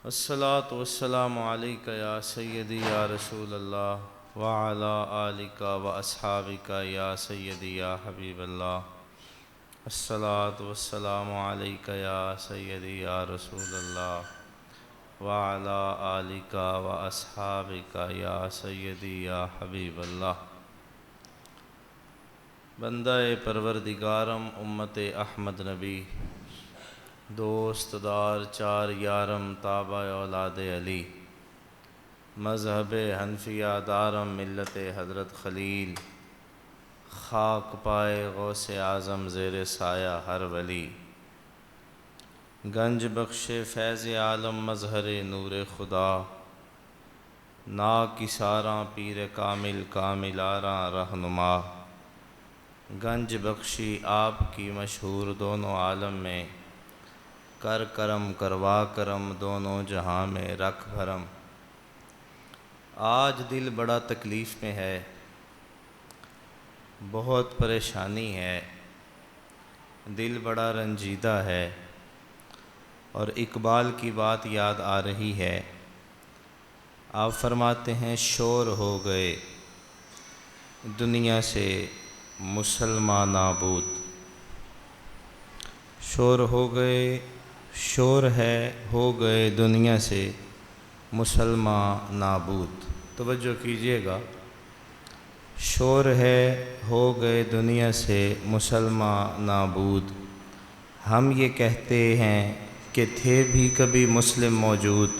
الصلاۃ والسلام علیک یا سیدی یا رسول اللہ وعلی آلک و اصحابک یا سیدی یا حبیب اللہ۔ الصلاۃ والسلام علیک یا سیدی یا رسول اللہ وعلی آلک و اصحابک یا سیدی یا حبیب اللہ۔ بندہ پروردگارم امت احمد نبی، دوست دار چار یارم تابع اولاد علی، مذہب حنفیہ دارم ملت حضرت خلیل، خاک پائے غوث اعظم زیر سایہ ہر ولی، گنج بخش فیض عالم مظہر نور خدا، ناکساراں پیر کامل کامل آراں رہنما، گنج بخشی آپ کی مشہور دونوں عالم میں، کر کرم کروا کرم دونوں جہاں میں رکھ بھرم۔ آج دل بڑا تکلیف میں ہے، بہت پریشانی ہے، دل بڑا رنجیدہ ہے، اور اقبال کی بات یاد آ رہی ہے۔ آپ فرماتے ہیں شور ہو گئے دنیا سے مسلمان نابود، شور ہو گئے، شور ہے ہو گئے دنیا سے مسلمان نابود۔ توجہ کیجئے گا، شور ہے ہو گئے دنیا سے مسلمان نابود، ہم یہ کہتے ہیں کہ تھے بھی کبھی مسلم موجود،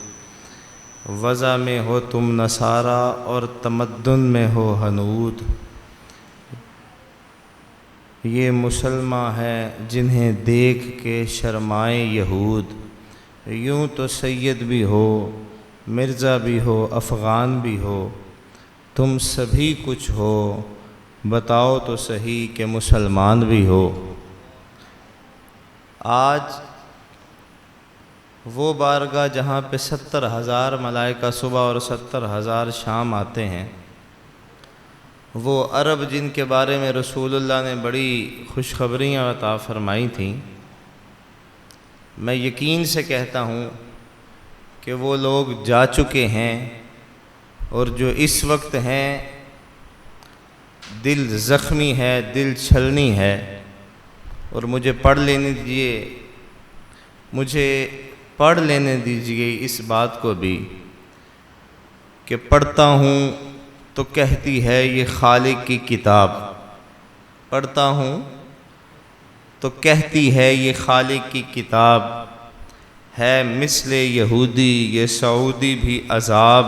وضع میں ہو تم نصارہ اور تمدن میں ہو ہنود، یہ مسلمان ہیں جنہیں دیکھ کے شرمائیں یہود، یوں تو سید بھی ہو مرزا بھی ہو افغان بھی ہو، تم سبھی کچھ ہو بتاؤ تو صحیح کہ مسلمان بھی ہو۔ آج وہ بارگاہ جہاں پہ 70,000 ملائکہ صبح اور 70,000 شام آتے ہیں، وہ عرب جن کے بارے میں رسول اللہ نے بڑی خوشخبریاں عطا فرمائی تھیں، میں یقین سے کہتا ہوں کہ وہ لوگ جا چکے ہیں، اور جو اس وقت ہیں دل زخمی ہے، دل چھلنی ہے۔ اور مجھے پڑھ لینے دیجئے اس بات کو بھی کہ پڑھتا ہوں تو کہتی ہے یہ خالق کی کتاب، پڑھتا ہوں تو کہتی ہے یہ خالق کی کتاب، ہے مثل یہودی یہ سعودی بھی عذاب،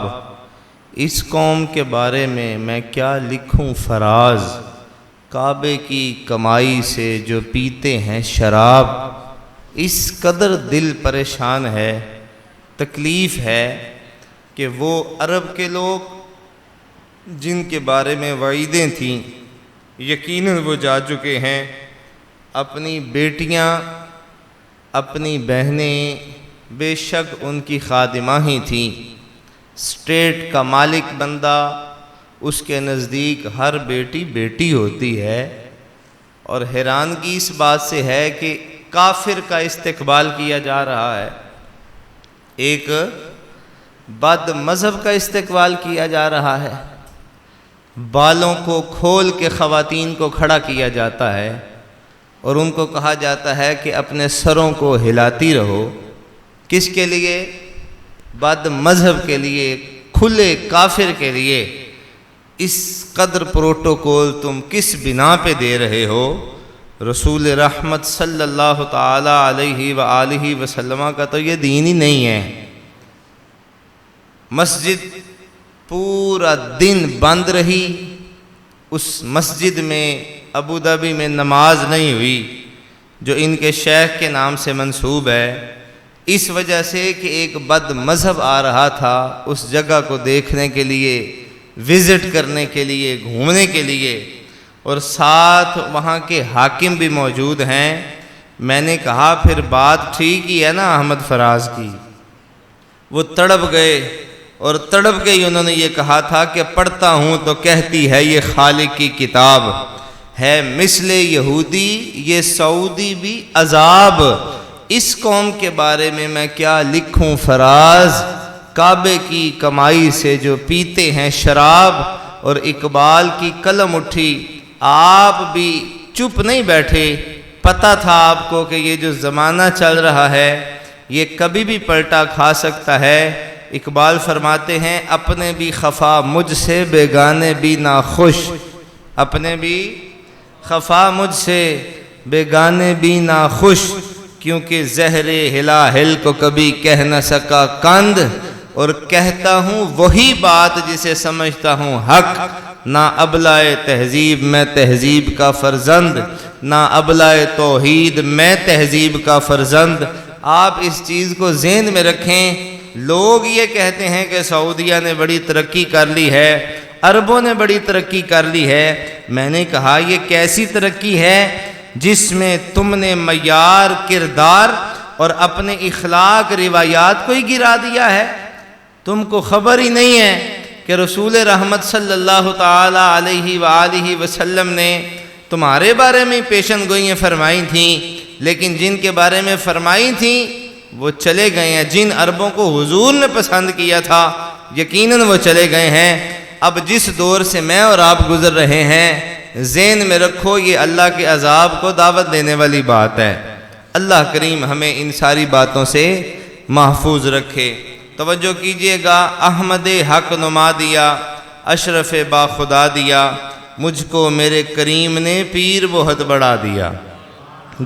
اس قوم کے بارے میں کیا لکھوں فراز، کعبے کی کمائی سے جو پیتے ہیں شراب، اس قدر دل پریشان ہے، تکلیف ہے کہ وہ عرب کے لوگ جن کے بارے میں وعیدیں تھیں یقیناً وہ جا چکے ہیں، اپنی بیٹیاں اپنی بہنیں بے شک ان کی خادمہ ہی تھیں، اسٹیٹ کا مالک بندہ اس کے نزدیک ہر بیٹی بیٹی ہوتی ہے۔ اور حیرانگی اس بات سے ہے کہ کافر کا استقبال کیا جا رہا ہے، ایک بد مذہب کا استقبال کیا جا رہا ہے، بالوں کو کھول کے خواتین کو کھڑا کیا جاتا ہے، اور ان کو کہا جاتا ہے کہ اپنے سروں کو ہلاتی رہو۔ کس کے لیے؟ بد مذہب کے لیے، کھلے کافر کے لیے۔ اس قدر پروٹوکول تم کس بنا پہ دے رہے ہو؟ رسول رحمت صلی اللہ تعالی علیہ وآلہ وسلم کا تو یہ دین ہی نہیں ہے۔ مسجد پورا دن بند رہی، اس مسجد میں ابوظہبی میں نماز نہیں ہوئی جو ان کے شیخ کے نام سے منسوب ہے، اس وجہ سے کہ ایک بد مذہب آ رہا تھا اس جگہ کو دیکھنے کے لیے، وزٹ کرنے کے لیے، گھومنے کے لیے، اور ساتھ وہاں کے حاکم بھی موجود ہیں۔ میں نے کہا پھر بات ٹھیک ہی ہے نا احمد فراز کی۔ وہ تڑپ گئے، اور تڑپ کے ہی انہوں نے یہ کہا تھا کہ پڑھتا ہوں تو کہتی ہے یہ خالق کی کتاب، ہے مثل یہودی یہ سعودی بھی عذاب، اس قوم کے بارے میں کیا لکھوں فراز، کعبے کی کمائی سے جو پیتے ہیں شراب۔ اور اقبال کی قلم اٹھی، آپ بھی چپ نہیں بیٹھے، پتہ تھا آپ کو کہ یہ جو زمانہ چل رہا ہے یہ کبھی بھی پلٹا کھا سکتا ہے۔ اقبال فرماتے ہیں اپنے بھی خفا مجھ سے بیگانے بھی ناخوش، اپنے بھی خفا مجھ سے بیگانے بھی ناخوش، کیونکہ زہر ہلاہل کو کبھی کہہ نہ سکا کند، اور کہتا ہوں وہی بات جسے سمجھتا ہوں حق، نہ ابلائے تہذیب میں تہذیب کا فرزند، نہ ابلائے توحید میں تہذیب کا فرزند۔ آپ اس چیز کو ذہن میں رکھیں۔ لوگ یہ کہتے ہیں کہ سعودیہ نے بڑی ترقی کر لی ہے، عربوں نے بڑی ترقی کر لی ہے۔ میں نے کہا یہ کیسی ترقی ہے جس میں تم نے معیار کردار اور اپنے اخلاق روایات کو ہی گرا دیا ہے؟ تم کو خبر ہی نہیں ہے کہ رسول رحمت صلی اللہ تعالی علیہ وآلہ وسلم نے تمہارے بارے میں پیشن گوئیاں فرمائی تھیں، لیکن جن کے بارے میں فرمائی تھیں وہ چلے گئے ہیں۔ جن عربوں کو حضور نے پسند کیا تھا یقیناً وہ چلے گئے ہیں۔ اب جس دور سے میں اور آپ گزر رہے ہیں، ذہن میں رکھو یہ اللہ کے عذاب کو دعوت دینے والی بات ہے۔ اللہ کریم ہمیں ان ساری باتوں سے محفوظ رکھے۔ توجہ کیجئے گا، احمد حق نما دیا، اشرف با خدا دیا، مجھ کو میرے کریم نے پیر بہت بڑھا دیا۔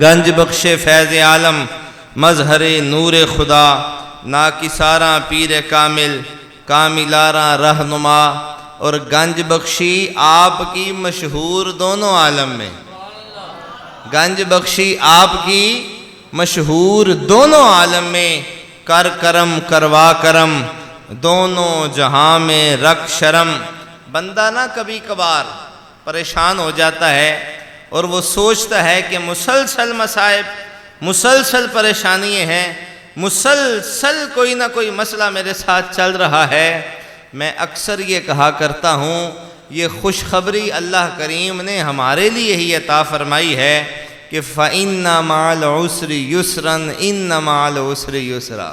گنج بخش فیض عالم، مظہر نور خدا، ناکساراں پیر کامل، کاملاراں رہنما، اور گنج بخشی آپ کی مشہور دونوں عالم میں، گنج بخشی آپ کی مشہور دونوں عالم میں، کر کرم کروا کرم، دونوں جہاں میں رکھ شرم۔ بندہ نہ کبھی کبھار پریشان ہو جاتا ہے اور وہ سوچتا ہے کہ مسلسل مصائب، مسلسل پریشانیاں ہیں، مسلسل کوئی نہ کوئی مسئلہ میرے ساتھ چل رہا ہے۔ میں اکثر یہ کہا کرتا ہوں یہ خوشخبری اللہ کریم نے ہمارے لیے ہی عطا فرمائی ہے کہ فَإِنَّ مَعَ الْعُسْرِ يُسْرًا إِنَّ مَعَ الْعُسْرِ يُسْرًا۔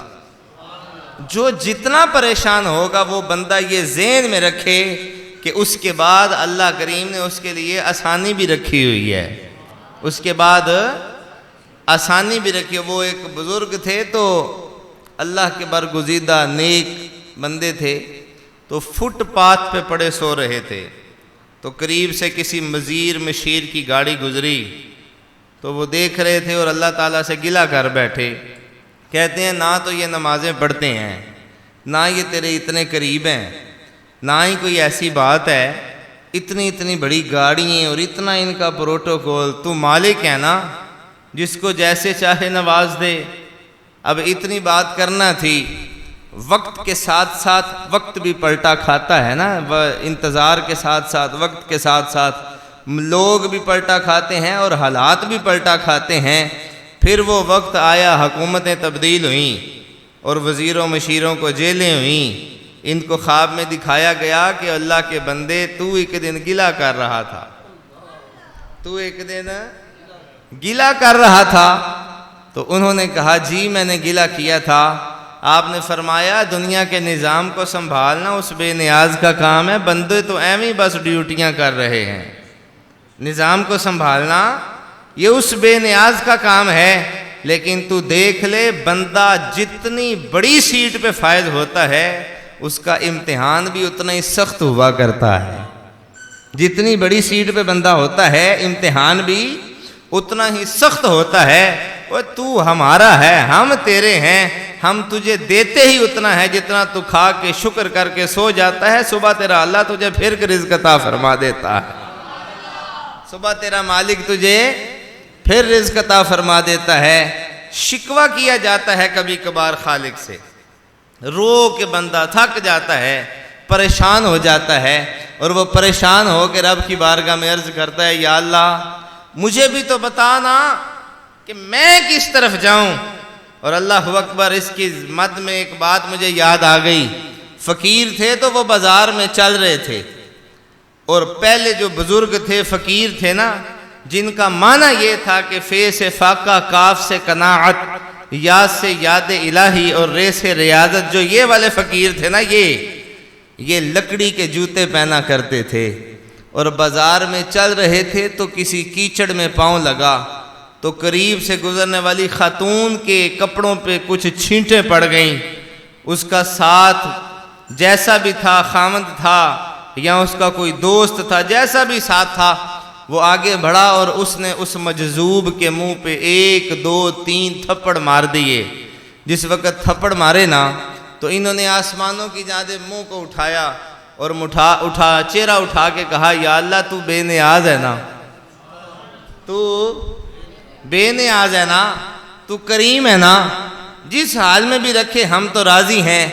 جو جتنا پریشان ہوگا وہ بندہ یہ ذہن میں رکھے کہ اس کے بعد اللہ کریم نے اس کے لیے آسانی بھی رکھی ہوئی ہے، اس کے بعد آسانی بھی رکھی۔ وہ ایک بزرگ تھے تو اللہ کے برگزیدہ نیک بندے تھے، تو فٹ پاتھ پہ پڑے سو رہے تھے، تو قریب سے کسی مزیر مشیر کی گاڑی گزری تو وہ دیکھ رہے تھے اور اللہ تعالیٰ سے گلہ کر بیٹھے۔ کہتے ہیں نہ تو یہ نمازیں پڑھتے ہیں، نہ یہ تیرے اتنے قریب ہیں، نہ ہی کوئی ایسی بات ہے، اتنی بڑی گاڑیاں اور اتنا ان کا پروٹوکول، تو مالک ہے نا جس کو جیسے چاہے نواز دے۔ اب اتنی بات کرنا تھی، وقت کے ساتھ ساتھ وقت بھی پلٹا کھاتا ہے نا، انتظار کے ساتھ ساتھ وقت کے ساتھ ساتھ لوگ بھی پلٹا کھاتے ہیں اور حالات بھی پلٹا کھاتے ہیں۔ پھر وہ وقت آیا، حکومتیں تبدیل ہوئیں اور وزیروں مشیروں کو جیلیں ہوئیں۔ ان کو خواب میں دکھایا گیا کہ اللہ کے بندے تو ایک دن گلہ کر رہا تھا، تو ایک دن گلہ کر رہا تھا۔ تو انہوں نے کہا جی میں نے گلہ کیا تھا۔ آپ نے فرمایا دنیا کے نظام کو سنبھالنا اس بے نیاز کا کام ہے، بندے تو ایویں بس ڈیوٹیاں کر رہے ہیں۔ نظام کو سنبھالنا یہ اس بے نیاز کا کام ہے، لیکن تو دیکھ لے بندہ جتنی بڑی سیٹ پہ فائز ہوتا ہے اس کا امتحان بھی اتنا ہی سخت ہوا کرتا ہے۔ جتنی بڑی سیٹ پہ بندہ ہوتا ہے امتحان بھی اتنا ہی سخت ہوتا ہے۔ وہ تو ہمارا ہے، ہم تیرے ہیں، ہم تجھے دیتے ہی اتنا ہے جتنا تو کھا کے شکر کر کے سو جاتا ہے۔ صبح تیرا اللہ تجھے پھر کے رزق عطا فرما دیتا ہے، صبح تیرا مالک تجھے پھر رزق عطا فرما دیتا ہے۔ شکوہ کیا جاتا ہے کبھی کبھار خالق سے، رو کے بندہ تھک جاتا ہے، پریشان ہو جاتا ہے، اور وہ پریشان ہو کے رب کی بارگاہ میں عرض کرتا ہے یا اللہ مجھے بھی تو بتانا کہ میں کس طرف جاؤں۔ اور اللہ اکبر، اس کی مد میں ایک بات مجھے یاد آ گئی۔ فقیر تھے تو وہ بازار میں چل رہے تھے، اور پہلے جو بزرگ تھے فقیر تھے نا، جن کا معنی یہ تھا کہ فے سے فاقہ، کاف سے قناعت، یا سے یاد الہی اور رے سے ریاضت. جو یہ والے فقیر تھے نا، یہ لکڑی کے جوتے پہنا کرتے تھے اور بازار میں چل رہے تھے تو کسی کیچڑ میں پاؤں لگا تو قریب سے گزرنے والی خاتون کے کپڑوں پہ کچھ چھینٹیں پڑ گئیں. اس کا ساتھ جیسا بھی تھا، خامند تھا یا اس کا کوئی دوست تھا، جیسا بھی ساتھ تھا، وہ آگے بڑھا اور اس نے اس مجذوب کے منہ پہ 1 2 3 تھپڑ مار دیے. جس وقت تھپڑ مارے نا تو انہوں نے آسمانوں کی جانب منہ کو اٹھایا اور چہرہ اٹھا کے کہا، یا اللہ تو بے نیاز ہے نا، تو بے نیاز ہے نا، تو کریم ہے نا، جس حال میں بھی رکھے ہم تو راضی ہیں.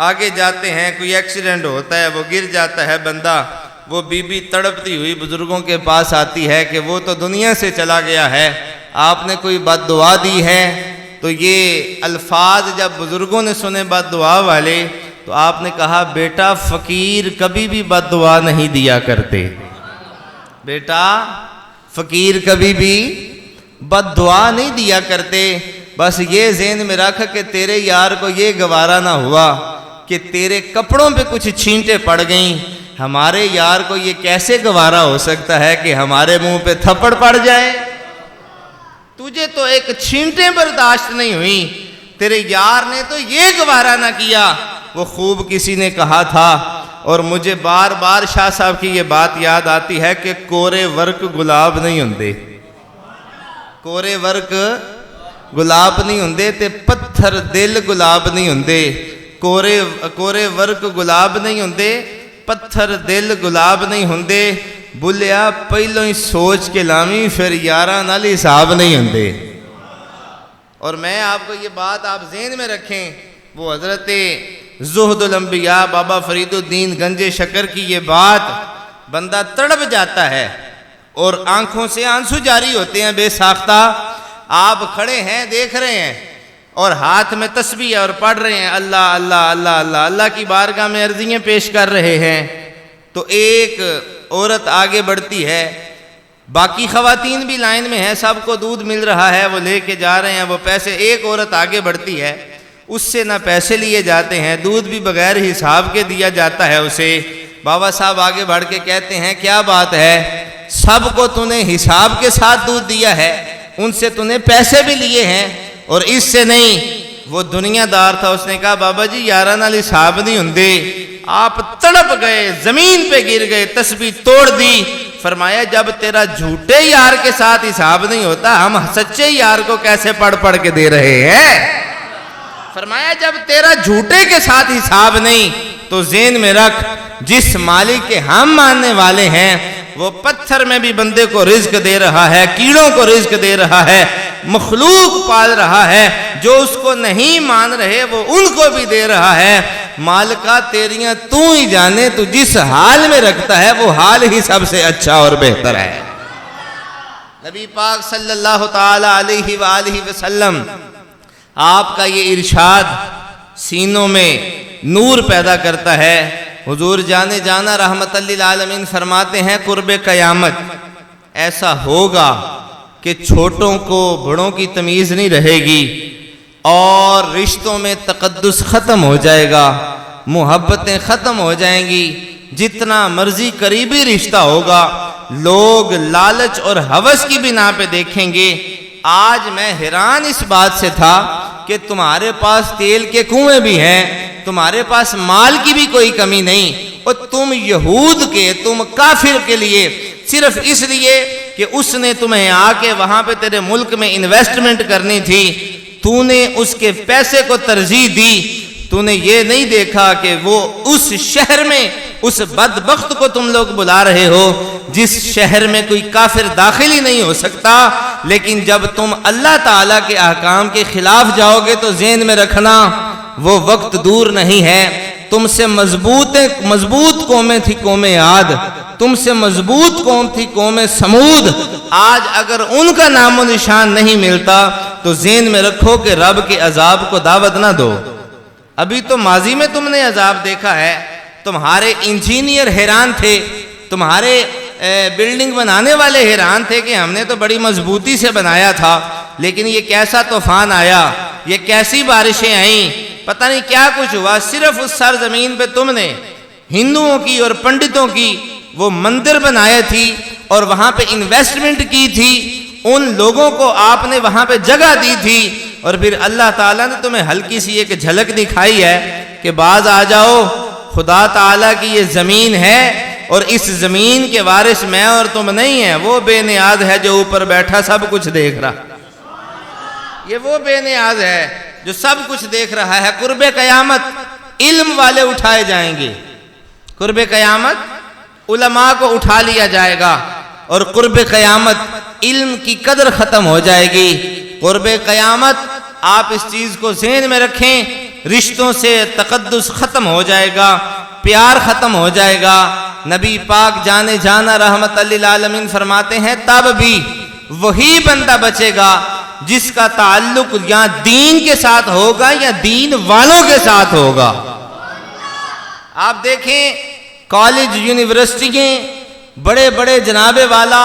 آگے جاتے ہیں، کوئی ایکسیڈنٹ ہوتا ہے، وہ گر جاتا ہے بندہ، وہ بی بی تڑپتی ہوئی بزرگوں کے پاس آتی ہے کہ وہ تو دنیا سے چلا گیا ہے، آپ نے کوئی بد دعا دی ہے. تو یہ الفاظ جب بزرگوں نے سنے بد دعا والے تو آپ نے کہا، بیٹا فقیر کبھی بھی بد دعا نہیں دیا کرتے، بیٹا فقیر کبھی بھی بد دعا نہیں دیا کرتے. بس یہ ذہن میں رکھ کہ تیرے یار کو یہ گوارا نہ ہوا کہ تیرے کپڑوں پہ کچھ چھینٹیں پڑ گئیں. ہمارے یار کو یہ کیسے گوارا ہو سکتا ہے کہ ہمارے منہ پہ تھپڑ پڑ جائے؟ تجھے تو ایک چھینٹیں برداشت نہیں ہوئیں، تیرے یار نے تو یہ گوارا نہ کیا. وہ خوب کسی نے کہا تھا اور مجھے بار بار شاہ صاحب کی یہ بات یاد آتی ہے کہ کورے ورک گلاب نہیں ہوندے، کورے ورک گلاب نہیں ہوندے تے پتھر دل گلاب نہیں ہوندے. کورے ورک گلاب نہیں ہوندے، پتھر دل گلاب نہیں ہوندے. بولیا پہلوں ہی سوچ کے لامی، پھر یاراں نال حساب نہیں ہوندے. اور میں آپ کو یہ بات آپ ذہن میں رکھیں، وہ حضرت زہد الانبیاء بابا فرید الدین گنج شکر کی یہ بات، بندہ تڑپ جاتا ہے اور آنکھوں سے آنسو جاری ہوتے ہیں بے ساختہ. آپ کھڑے ہیں دیکھ رہے ہیں اور ہاتھ میں تسبیح اور پڑھ رہے ہیں، اللہ اللہ اللہ اللہ اللہ کی بارگاہ میں عرضیاں پیش کر رہے ہیں. تو ایک عورت آگے بڑھتی ہے، باقی خواتین بھی لائن میں ہیں، سب کو دودھ مل رہا ہے، وہ لے کے جا رہے ہیں وہ پیسے. ایک عورت آگے بڑھتی ہے، اس سے نہ پیسے لیے جاتے ہیں، دودھ بھی بغیر حساب کے دیا جاتا ہے اسے. بابا صاحب آگے بڑھ کے کہتے ہیں، کیا بات ہے، سب کو تو نے حساب کے ساتھ دودھ دیا ہے، ان سے تو نے پیسے بھی لیے ہیں اور اس سے نہیں. وہ دنیا دار تھا، اس نے کہا، بابا جی یاراں نال حساب نہیں ہوندے. آپ تڑپ گئے، زمین پہ گر گئے، تسبیح توڑ دی. فرمایا جب تیرا جھوٹے یار کے ساتھ حساب نہیں ہوتا، ہم سچے یار کو کیسے پڑھ پڑھ کے دے رہے ہیں؟ فرمایا جب تیرا جھوٹے کے ساتھ حساب نہیں تو ذہن میں رکھ، جس مالک کے ہم ماننے والے ہیں وہ پتھر میں بھی بندے کو رزق دے رہا ہے، کیڑوں کو رزق دے رہا ہے، مخلوق پال رہا ہے، جو اس کو نہیں مان رہے وہ ان کو بھی دے رہا ہے. مالکہ تیریاں تو ہی جانے، تو جس حال میں رکھتا ہے وہ حال ہی سب سے اچھا اور بہتر ہے. نبی پاک صلی اللہ تعالی علیہ وآلہ وسلم، آپ کا یہ ارشاد سینوں میں نور پیدا کرتا ہے. حضور جانے جانا رحمت للعالمین فرماتے ہیں، قرب قیامت ایسا ہوگا کہ چھوٹوں کو بڑوں کی تمیز نہیں رہے گی اور رشتوں میں تقدس ختم ہو جائے گا، محبتیں ختم ہو جائیں گی. جتنا مرضی قریبی رشتہ ہوگا لوگ لالچ اور ہوس کی بنا پہ دیکھیں گے. آج میں حیران اس بات سے تھا کہ تمہارے پاس تیل کے کنویں بھی ہیں، تمہارے پاس مال کی بھی کوئی کمی نہیں، اور تم یہود کے، تم کافر کے لیے صرف اس لیے کہ اس نے تمہیں آ کے وہاں پہ تیرے ملک میں انویسٹمنٹ کرنی تھی، تو نے اس کے پیسے کو ترجیح دی. تو نے یہ نہیں دیکھا کہ وہ اس شہر میں اس بدبخت کو تم لوگ بلا رہے ہو جس شہر میں کوئی کافر داخل ہی نہیں ہو سکتا. لیکن جب تم اللہ تعالیٰ کے احکام کے خلاف جاؤ گے تو ذہن میں رکھنا وہ وقت دور نہیں ہے. تم سے مضبوط قومیں تھی قوم عاد، تم سے مضبوط قوم تھی قوم سمود. آج اگر ان کا نام و نشان نہیں ملتا تو ذہن میں رکھو کہ رب کے عذاب کو دعوت نہ دو. ابھی تو ماضی میں تم نے عذاب دیکھا ہے، تمہارے انجینئر حیران تھے، تمہارے بلڈنگ بنانے والے حیران تھے کہ ہم نے تو بڑی مضبوطی سے بنایا تھا، لیکن یہ کیسا طوفان آیا، یہ کیسی بارشیں آئیں، پتہ نہیں کیا کچھ ہوا، صرف اس سرزمین پہ تم نے ہندوؤں کی اور پنڈتوں کی وہ مندر بنائے تھی اور وہاں پہ انویسٹمنٹ کی تھی، ان لوگوں کو آپ نے وہاں پہ جگہ دی تھی، اور پھر اللہ تعالیٰ نے تمہیں ہلکی سی ایک جھلک دکھائی ہے کہ باز آ جاؤ، خدا تعالیٰ کی یہ زمین ہے اور اس زمین کے وارث میں اور تم نہیں ہیں، وہ بے نیاز ہے جو اوپر بیٹھا سب کچھ دیکھ رہا، یہ وہ بے نیاز ہے جو سب کچھ دیکھ رہا ہے۔ قرب قیامت علم والے اٹھائے جائیں گے، قرب قیامت علماء کو اٹھا لیا جائے گا، اور قرب قیامت علم کی قدر ختم ہو جائے گی۔ قرب قیامت آپ اس چیز کو ذہن میں رکھیں، رشتوں سے تقدس ختم ہو جائے گا، پیار ختم ہو جائے گا۔ نبی پاک جانے جانا رحمت للعالمین فرماتے ہیں تب بھی وہی بندہ بچے گا جس کا تعلق یا دین کے ساتھ ہوگا یا دین والوں کے ساتھ ہوگا۔ آپ دیکھیں کالج، یونیورسٹییں، بڑے بڑے جناب والا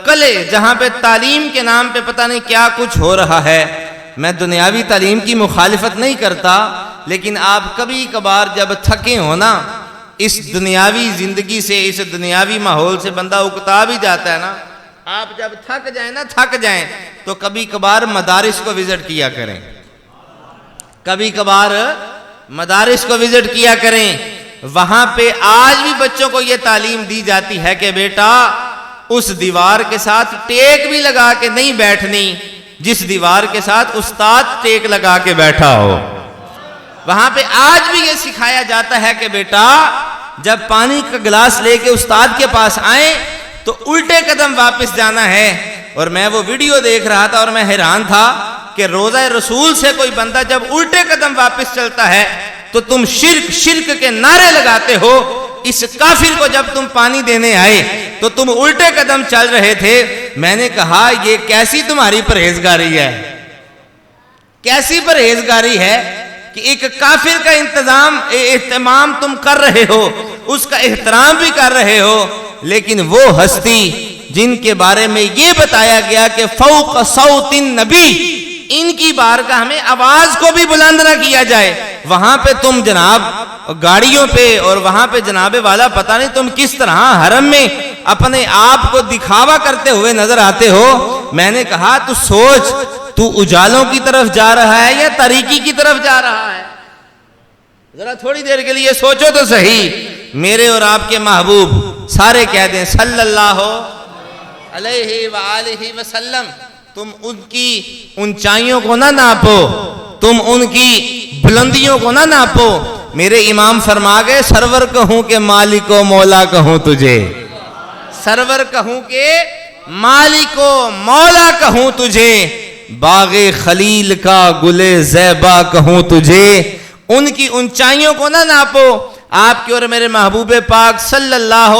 قلعے جہاں پہ تعلیم کے نام پہ پتہ نہیں کیا کچھ ہو رہا ہے۔ میں دنیاوی تعلیم کی مخالفت نہیں کرتا، لیکن آپ کبھی کبھار جب تھکے ہو نا اس دنیاوی زندگی سے، اس دنیاوی ماحول سے بندہ اکتا بھی جاتا ہے نا، آپ جب تھک جائیں تو کبھی کبھار مدارس کو وزٹ کیا کریں، کبھی کبھار مدارس کو وزٹ کیا کریں۔ وہاں پہ آج بھی بچوں کو یہ تعلیم دی جاتی ہے کہ بیٹا اس دیوار کے ساتھ ٹیک بھی لگا کے نہیں بیٹھنی جس دیوار کے ساتھ استاد ٹیک لگا کے بیٹھا ہو۔ وہاں پہ آج بھی یہ سکھایا جاتا ہے کہ بیٹا جب پانی کا گلاس لے کے استاد کے پاس آئیں تو الٹے قدم واپس جانا ہے۔ اور میں وہ ویڈیو دیکھ رہا تھا اور میں حیران تھا کہ روضہ رسول سے کوئی بندہ جب الٹے قدم واپس چلتا ہے تو تم شرک کے نعرے لگاتے ہو، اس کافر کو جب تم پانی دینے آئے تو تم الٹے قدم چل رہے تھے۔ میں نے کہا یہ کیسی تمہاری پرہیزگاری ہے، کیسی پرہیزگاری ہے کہ ایک کافر کا اہتمام تم کر رہے ہو، اس کا احترام بھی کر رہے ہو، لیکن وہ ہستی جن کے بارے میں یہ بتایا گیا کہ فوق صوت النبی، ان کی بارگاہ میں آواز کو بھی بلند نہ کیا جائے، وہاں پہ تم جناب گاڑیوں پہ اور وہاں پہ جناب والا پتہ نہیں تم کس طرح حرم میں اپنے آپ کو دکھاوا کرتے ہوئے نظر آتے ہو۔ میں نے کہا تو سوچ، تو اجالوں کی طرف جا رہا ہے یا تاریکی کی طرف جا رہا ہے؟ ذرا تھوڑی دیر کے لیے سوچو تو صحیح۔ میرے اور آپ کے محبوب سارے کہہ دیں صلی اللہ علیہ وآلہ وسلم، تم ان کی اونچائیوں کو نہ ناپو، تم ان کی بلندیوں کو نہ ناپو۔ میرے امام فرما گئے سرور کہوں کہ مالک و مولا کہوں تجھے، سرور کہوں کہ مالک و مولا کہوں تجھے، باغ خلیل کا گل زیبا کہوں تجھے۔ ان کی اونچائیوں کو نہ ناپو، آپ کے اور میرے محبوب پاک صلی اللہ،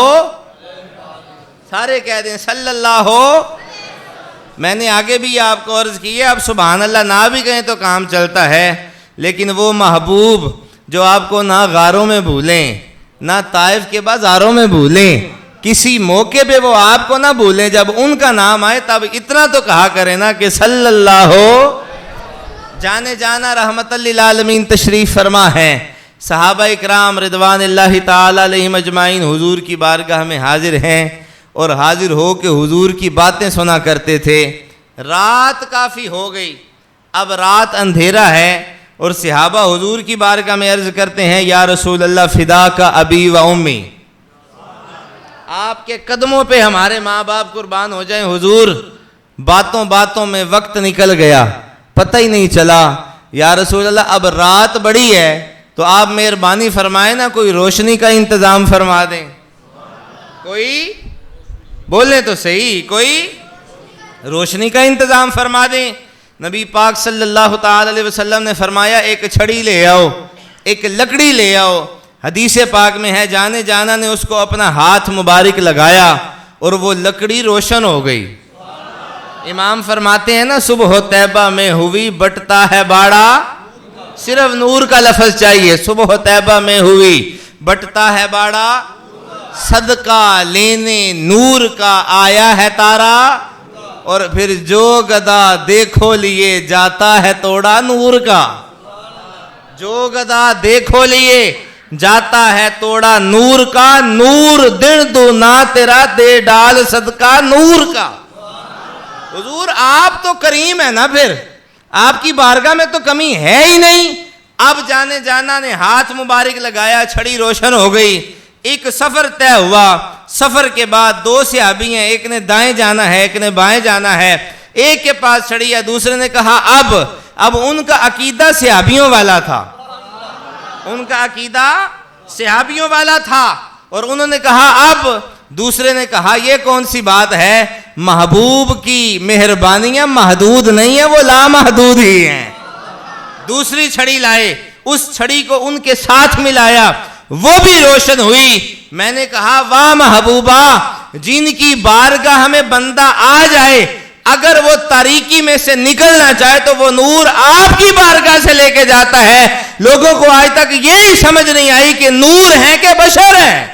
سارے کہہ دیں صلی اللہ۔ میں نے آگے بھی آپ کو عرض کی ہے، اب سبحان اللہ نہ بھی کہیں تو کام چلتا ہے، لیکن وہ محبوب جو آپ کو نہ غاروں میں بھولیں نہ طائف کے بازاروں میں بھولیں، کسی موقع پہ وہ آپ کو نہ بھولیں، جب ان کا نام آئے تب اتنا تو کہا کریں نا کہ صلی اللہ ہو۔ جانے جانا رحمت للعالمین تشریف فرما ہے، صحابہ اکرام رضوان اللہ تعالی علیہم اجمعین حضور کی بارگاہ میں حاضر ہیں، اور حاضر ہو کے حضور کی باتیں سنا کرتے تھے۔ رات کافی ہو گئی، اب رات اندھیرا ہے، اور صحابہ حضور کی بارگاہ میں عرض کرتے ہیں یا رسول اللہ فدا کا ابی و امی، آپ کے قدموں پہ ہمارے ماں باپ قربان ہو جائیں حضور، باتوں باتوں میں وقت نکل گیا، پتہ ہی نہیں چلا۔ یا رسول اللہ اب رات بڑی ہے تو آپ مہربانی فرمائیں نا کوئی روشنی کا انتظام فرما دیں، کوئی بولیں تو صحیح، کوئی روشنی کا انتظام فرما دیں۔ نبی پاک صلی اللہ تعالی علیہ وسلم نے فرمایا ایک چھڑی لے آؤ، ایک لکڑی لے آؤ۔ حدیث پاک میں ہے جانے جانا نے اس کو اپنا ہاتھ مبارک لگایا اور وہ لکڑی روشن ہو گئی۔ امام فرماتے ہیں نا صبح طیبہ میں ہوئی بٹتا ہے باڑا، صرف نور کا لفظ چاہیے، صبح طیبہ میں ہوئی بٹتا ہے باڑا، صدقہ لینے نور کا آیا ہے تارا، اور پھر جو گدا دیکھو لیے جاتا ہے توڑا نور کا، جو گدا دیکھو لیے جاتا ہے توڑا نور کا، نور دن دونا تیرا دے ڈال صدقہ نور کا۔ حضور آپ تو کریم ہے نا، پھر آپ کی بارگاہ میں تو کمی ہے ہی نہیں۔ اب جانے جانا نے ہاتھ مبارک لگایا، چھڑی روشن ہو گئی، ایک سفر طے ہوا۔ سفر کے بعد دو صحابی ہیں، ایک نے دائیں جانا ہے ایک نے بائیں جانا ہے، ایک کے پاس چھڑی ہے، دوسرے نے کہا اب ان کا عقیدہ صحابیوں والا تھا، ان کا عقیدہ صحابیوں والا تھا، اور انہوں نے کہا اب، دوسرے نے کہا یہ کون سی بات ہے، محبوب کی مہربانیاں محدود نہیں ہیں، وہ لامحدود ہی ہیں۔ دوسری چھڑی لائے، اس چھڑی کو ان کے ساتھ ملایا، وہ بھی روشن ہوئی۔ میں نے کہا واہ محبوبہ، جن کی بارگاہ میں بندہ آ جائے، اگر وہ تاریکی میں سے نکلنا چاہے تو وہ نور آپ کی بارگاہ سے لے کے جاتا ہے۔ لوگوں کو آج تک یہی سمجھ نہیں آئی کہ نور ہے کہ بشر ہے،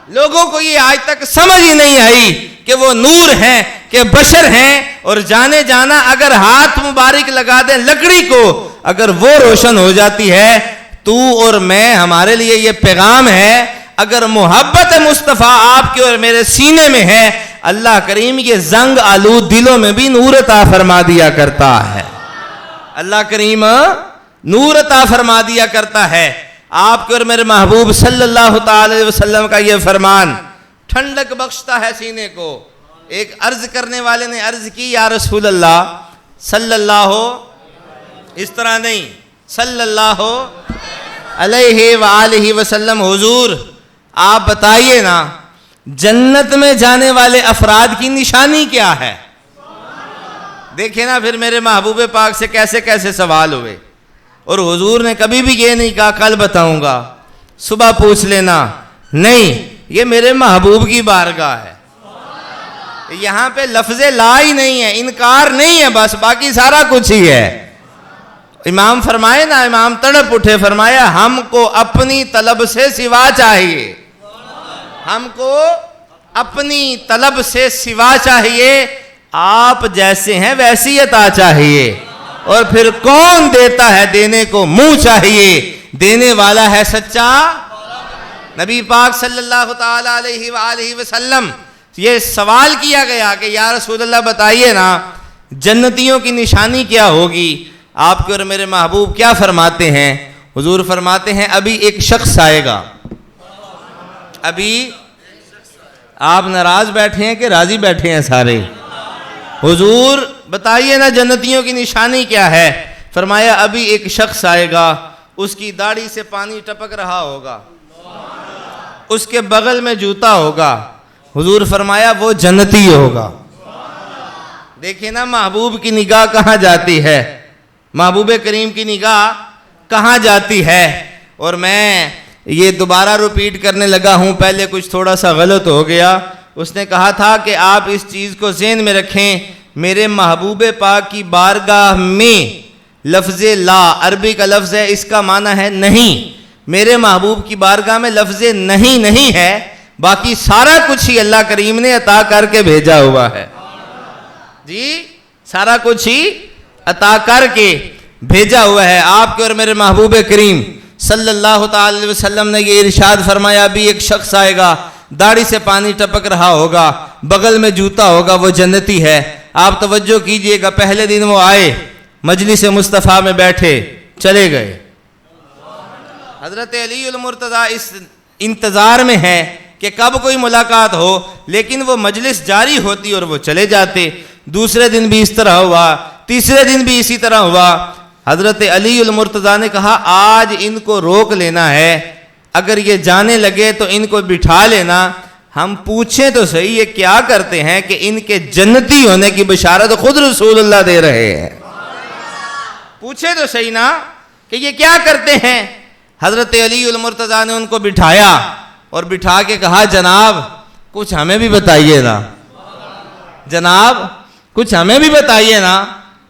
لوگوں کو یہ آج تک سمجھ ہی نہیں آئی کہ وہ نور ہیں کہ بشر ہیں۔ اور جانے جانا اگر ہاتھ مبارک لگا دیں لکڑی کو، اگر وہ روشن ہو جاتی ہے، تو اور میں، ہمارے لیے یہ پیغام ہے، اگر محبت مصطفیٰ آپ کے اور میرے سینے میں ہے، اللہ کریم یہ زنگ آلود دلوں میں بھی نور عطا فرما دیا کرتا ہے، اللہ کریم نور عطا فرما دیا کرتا ہے۔ آپ کے اور میرے محبوب صلی اللہ تعالی علیہ وسلم کا یہ فرمان ٹھنڈک بخشتا ہے سینے کو۔ ایک عرض کرنے والے نے عرض کی، یا رسول اللہ صلی اللہ، اس طرح نہیں، صلی اللہ علیہ وآلہ وسلم، حضور آپ بتائیے نا جنت میں جانے والے افراد کی نشانی کیا ہے؟ دیکھیں نا پھر میرے محبوب پاک سے کیسے کیسے سوال ہوئے، اور حضور نے کبھی بھی یہ نہیں کہا کل بتاؤں گا، صبح پوچھ لینا، نہیں، یہ میرے محبوب کی بارگاہ ہے۔ یہاں پہ لفظ لا ہی نہیں ہے، انکار نہیں ہے، بس باقی سارا کچھ ہی ہے۔ امام فرمائے نا، امام تڑپ اٹھے، فرمایا ہم کو اپنی طلب سے سوا چاہیے، ہم کو اپنی طلب سے سوا چاہیے، آپ جیسے ہیں ویسی عطا چاہیے، اور پھر کون دیتا ہے دینے کو منہ چاہیے، دینے والا ہے سچا نبی پاک صلی اللہ تعالی علیہ وآلہ وسلم۔ یہ سوال کیا گیا کہ یا رسول اللہ بتائیے نا جنتیوں کی نشانی کیا ہوگی؟ آپ کے اور میرے محبوب کیا فرماتے ہیں؟ حضور فرماتے ہیں ابھی ایک شخص آئے گا۔ ابھی آپ ناراض بیٹھے ہیں کہ راضی بیٹھے ہیں سارے؟ حضور بتائیے نا جنتیوں کی نشانی کیا ہے؟ فرمایا ابھی ایک شخص آئے گا، اس کی داڑھی سے پانی ٹپک رہا ہوگا، اس کے بغل میں جوتا ہوگا، حضور فرمایا وہ جنتی ہوگا۔ دیکھیں نا محبوب کی نگاہ کہاں جاتی ہے، محبوب کریم کی نگاہ کہاں جاتی ہے۔ اور میں یہ دوبارہ ریپیٹ کرنے لگا ہوں، پہلے کچھ تھوڑا سا غلط ہو گیا۔ اس نے کہا تھا کہ آپ اس چیز کو ذہن میں رکھیں، میرے محبوب پاک کی بارگاہ میں لفظ لا عربی کا لفظ ہے، اس کا معنی ہے نہیں۔ میرے محبوب کی بارگاہ میں لفظ نہیں ہے، باقی سارا کچھ ہی اللہ کریم نے عطا کر کے بھیجا ہوا ہے۔ جی سارا کچھ ہی عطا کر کے بھیجا ہوا ہے۔ آپ کے اور میرے محبوب کریم صلی اللہ تعالی علیہ وسلم نے یہ ارشاد فرمایا ابھی ایک شخص آئے گا، داڑھی سے پانی ٹپک رہا ہوگا، بغل میں جوتا ہوگا، وہ جنتی ہے۔ آپ توجہ کیجئے گا، پہلے دن وہ آئے، مجلس مصطفیٰ میں بیٹھے، چلے گئے۔ حضرت علی المرتضیٰ اس انتظار میں ہے کہ کب کوئی ملاقات ہو، لیکن وہ مجلس جاری ہوتی اور وہ چلے جاتے۔ دوسرے دن بھی اس طرح ہوا، تیسرے دن بھی اسی طرح ہوا۔ حضرت علی المرتضیٰ نے کہا آج ان کو روک لینا ہے، اگر یہ جانے لگے تو ان کو بٹھا لینا، ہم پوچھیں تو صحیح یہ کیا کرتے ہیں کہ ان کے جنتی ہونے کی بشارت خود رسول اللہ دے رہے ہیں۔ پوچھیں تو صحیح نا کہ یہ کیا کرتے ہیں۔ حضرت علی المرتضیٰ نے ان کو بٹھایا اور بٹھا کے کہا جناب کچھ ہمیں بھی بتائیے نا، جناب کچھ ہمیں بھی بتائیے نا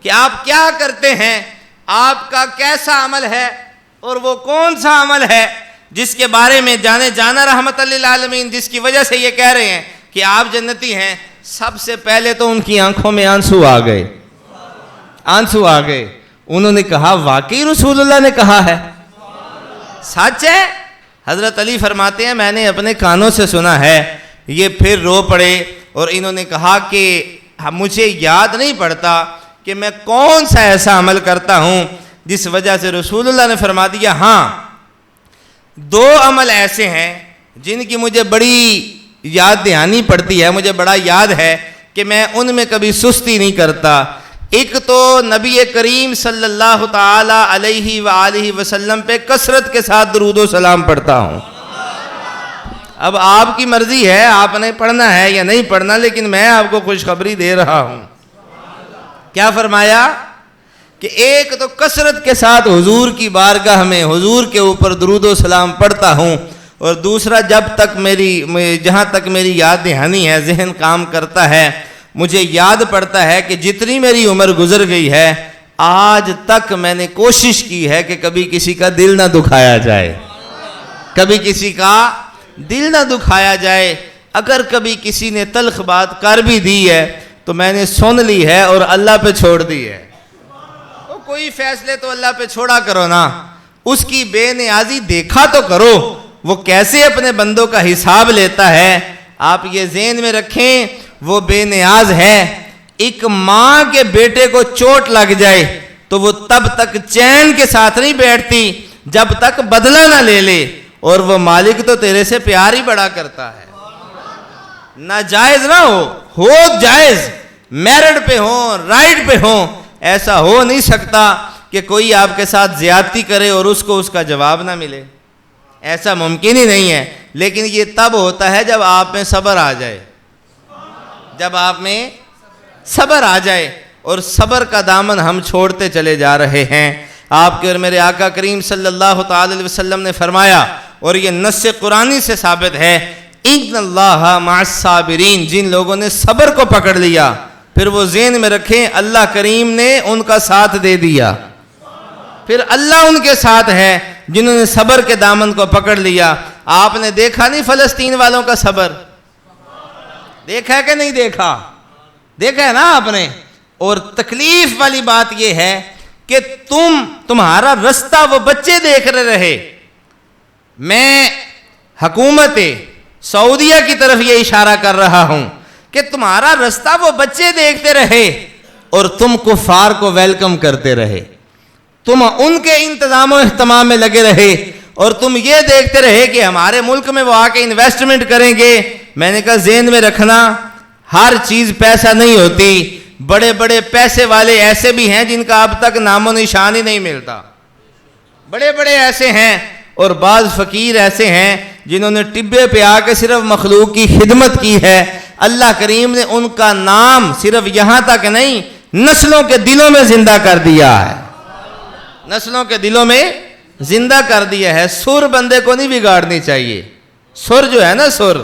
کہ آپ کیا کرتے ہیں، آپ کا کیسا عمل ہے، اور وہ کون سا عمل ہے جس کے بارے میں جانے جانا رحمت للعالمین، جس کی وجہ سے یہ کہہ رہے ہیں کہ آپ جنتی ہیں، سب سے پہلے تو ان کی آنکھوں میں آنسو آ گئے، آنسو آ گئے. انہوں نے کہا واقعی رسول اللہ نے کہا ہے، سچ ہے. حضرت علی فرماتے ہیں میں نے اپنے کانوں سے سنا ہے. یہ پھر رو پڑے اور انہوں نے کہا کہ مجھے یاد نہیں پڑتا کہ میں کون سا ایسا عمل کرتا ہوں جس وجہ سے رسول اللہ نے فرما دیا. ہاں 2 عمل ایسے ہیں جن کی مجھے بڑی یاد دہانی پڑتی ہے، مجھے بڑا یاد ہے کہ میں ان میں کبھی سستی نہیں کرتا. ایک تو نبی کریم صلی اللہ تعالی علیہ وآلہ وسلم پہ کثرت کے ساتھ درود و سلام پڑھتا ہوں. اب آپ کی مرضی ہے، آپ نے پڑھنا ہے یا نہیں پڑھنا، لیکن میں آپ کو خوشخبری دے رہا ہوں. کیا فرمایا کہ ایک تو کثرت کے ساتھ حضور کی بارگاہ میں حضور کے اوپر درود و سلام پڑھتا ہوں، اور دوسرا جہاں تک میری یاد دہانی ہے، ذہن کام کرتا ہے، مجھے یاد پڑتا ہے کہ جتنی میری عمر گزر گئی ہے آج تک میں نے کوشش کی ہے کہ کبھی کسی کا دل نہ دکھایا جائے، کبھی کسی کا دل نہ دکھایا جائے. اگر کبھی کسی نے تلخ بات کر بھی دی ہے تو میں نے سن لی ہے اور اللہ پہ چھوڑ دی ہے. تو کوئی فیصلے تو اللہ پہ چھوڑا کرو نا، اس کی بے نیازی دیکھا تو کرو، وہ کیسے اپنے بندوں کا حساب لیتا ہے. آپ یہ ذہن میں رکھیں وہ بے نیاز ہے. ایک ماں کے بیٹے کو چوٹ لگ جائے تو وہ تب تک چین کے ساتھ نہیں بیٹھتی جب تک بدلہ نہ لے لے، اور وہ مالک تو تیرے سے پیار ہی بڑا کرتا ہے. ناجائز نہ ہو جائز، میرڈ پہ ہوں رائٹ پہ ہوں، ایسا ہو نہیں سکتا کہ کوئی آپ کے ساتھ زیادتی کرے اور اس کو اس کا جواب نہ ملے. ایسا ممکن ہی نہیں ہے. لیکن یہ تب ہوتا ہے جب آپ میں صبر آ جائے، جب آپ میں صبر آ جائے. اور صبر کا دامن ہم چھوڑتے چلے جا رہے ہیں. آپ کے اور میرے آقا کریم صلی اللہ تعالی علیہ وسلم نے فرمایا، اور یہ نص قرآنی سے ثابت ہے، ان اللہ مع الصابرین. جن لوگوں نے صبر کو پکڑ لیا، پھر وہ ذہن میں رکھیں اللہ کریم نے ان کا ساتھ دے دیا. پھر اللہ ان کے ساتھ ہے جنہوں نے صبر کے دامن کو پکڑ لیا. آپ نے دیکھا نہیں فلسطین والوں کا صبر؟ دیکھا ہے کہ نہیں دیکھا؟ دیکھا ہے نا آپ نے. اور تکلیف والی بات یہ ہے کہ تمہارا رستہ وہ بچے دیکھ رہے. میں حکومت سعودیہ کی طرف یہ اشارہ کر رہا ہوں کہ تمہارا رستہ وہ بچے دیکھتے رہے اور تم کفار کو ویلکم کرتے رہے. تم ان کے انتظام و اہتمام میں لگے رہے اور تم یہ دیکھتے رہے کہ ہمارے ملک میں وہ آ کے انویسٹمنٹ کریں گے. میں نے کہا ذہن میں رکھنا ہر چیز پیسہ نہیں ہوتی. بڑے بڑے پیسے والے ایسے بھی ہیں جن کا اب تک نام و نشان ہی نہیں ملتا. بڑے بڑے ایسے ہیں اور بعض فقیر ایسے ہیں جنہوں نے ٹبے پہ آ کے صرف مخلوق کی خدمت کی ہے. اللہ کریم نے ان کا نام صرف یہاں تک نہیں، نسلوں کے دلوں میں زندہ کر دیا ہے. نسلوں کے دلوں میں زندہ کر دیا ہے. سر بندے کو نہیں بگاڑنی چاہیے. سر جو ہے نا، سر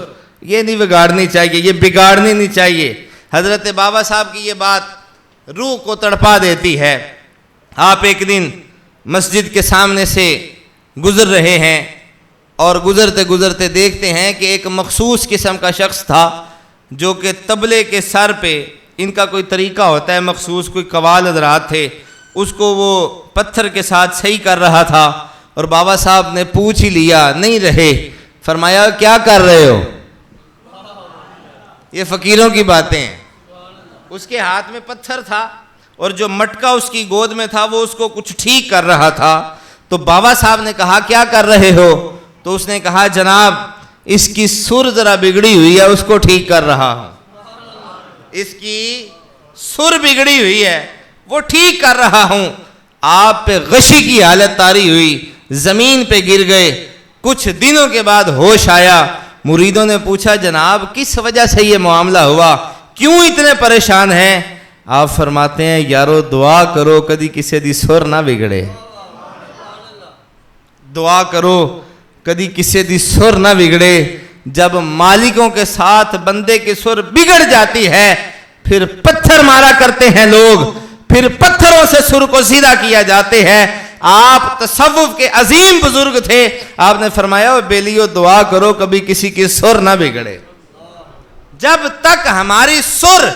یہ نہیں بگاڑنی چاہیے، یہ بگاڑنی نہیں چاہیے. حضرت بابا صاحب کی یہ بات روح کو تڑپا دیتی ہے. آپ ایک دن مسجد کے سامنے سے گزر رہے ہیں اور گزرتے گزرتے دیکھتے ہیں کہ ایک مخصوص قسم کا شخص تھا جو کہ طبلے کے سر پہ، ان کا کوئی طریقہ ہوتا ہے مخصوص، کوئی قوال حضرات تھے، اس کو وہ پتھر کے ساتھ صحیح کر رہا تھا. اور بابا صاحب نے پوچھ ہی لیا، نہیں رہے. فرمایا کیا کر رہے ہو؟ یہ فقیروں کی باتیں ہیں. اس کے ہاتھ میں پتھر تھا اور جو مٹکا اس کی گود میں تھا وہ اس کو کچھ ٹھیک کر رہا تھا. تو بابا صاحب نے کہا کیا کر رہے ہو؟ تو اس نے کہا جناب اس کی سر ذرا بگڑی ہوئی ہے، اس کو ٹھیک کر رہا ہوں. اس کی سر بگڑی ہوئی ہے، وہ ٹھیک کر رہا ہوں. آپ پہ غشی کی حالت طاری ہوئی، زمین پہ گر گئے. کچھ دنوں کے بعد ہوش آیا. مریدوں نے پوچھا جناب کس وجہ سے یہ معاملہ ہوا، کیوں اتنے پریشان ہیں؟ آپ فرماتے ہیں یارو دعا کرو کدی کسی دی سر نہ بگڑے. دعا کرو کدی کسی دی سر نہ بگڑے. جب مالکوں کے ساتھ بندے کی سر بگڑ جاتی ہے پھر پتھر مارا کرتے ہیں لوگ، پھر پتھروں سے سر کو سیدھا کیا جاتے ہیں. آپ تصوف کے عظیم بزرگ تھے. آپ نے فرمایا بیلیو دعا کرو کبھی کسی کی سر نہ بگڑے. جب تک ہماری سر